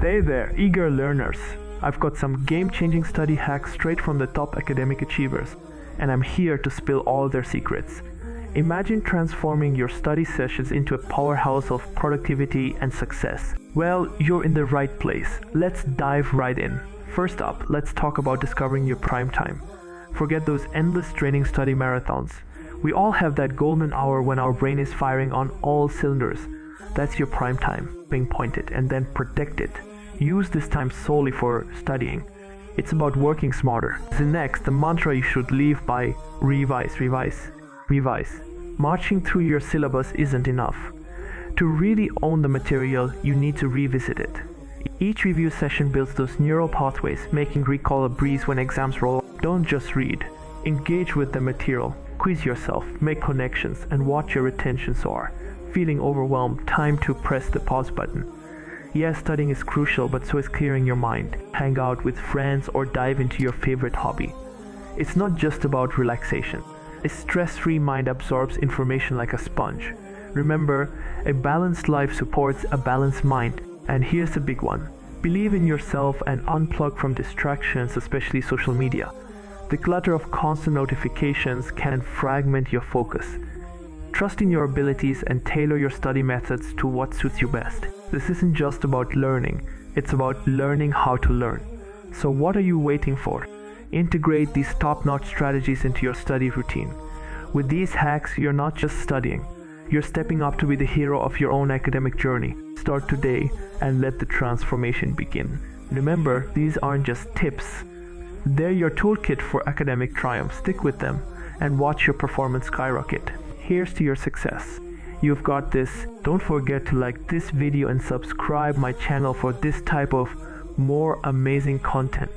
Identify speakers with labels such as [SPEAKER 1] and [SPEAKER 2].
[SPEAKER 1] Hey there, eager learners! I've got some game-changing study hacks straight from the top academic achievers, and I'm here to spill all their secrets. Imagine transforming your study sessions into a powerhouse of productivity and success. Well, you're in the right place. Let's dive right in. First up, let's talk about discovering your prime time. Forget those endless training study marathons. We all have that golden hour when our brain is firing on all cylinders. That's your prime time. Pinpoint it and then protect it. Use this time solely for studying. It's about working smarter. Next, the mantra you should live by: revise, revise, revise. Marching through your syllabus isn't enough. To really own the material, you need to revisit it. Each review session builds those neural pathways, making recall a breeze when exams roll. Don't just read. Engage with the material. Quiz yourself, make connections, and watch your retention soar. Feeling overwhelmed? Time to press the pause button. Yes, studying is crucial, but so is clearing your mind. Hang out with friends or dive into your favorite hobby. It's not just about relaxation. A stress-free mind absorbs information like a sponge. Remember, a balanced life supports a balanced mind. And here's the big one. Believe in yourself and unplug from distractions, especially social media. The clutter of constant notifications can fragment your focus. Trust in your abilities and tailor your study methods to what suits you best. This isn't just about learning, it's about learning how to learn. So what are you waiting for? Integrate these top-notch strategies into your study routine. With these hacks, you're not just studying, you're stepping up to be the hero of your own academic journey. Start today and let the transformation begin. Remember, these aren't just tips. They're your toolkit for academic triumph. Stick with them and watch your performance skyrocket. Here's to your success. You've got this. Don't forget to like this video and subscribe my channel for this type of more amazing content.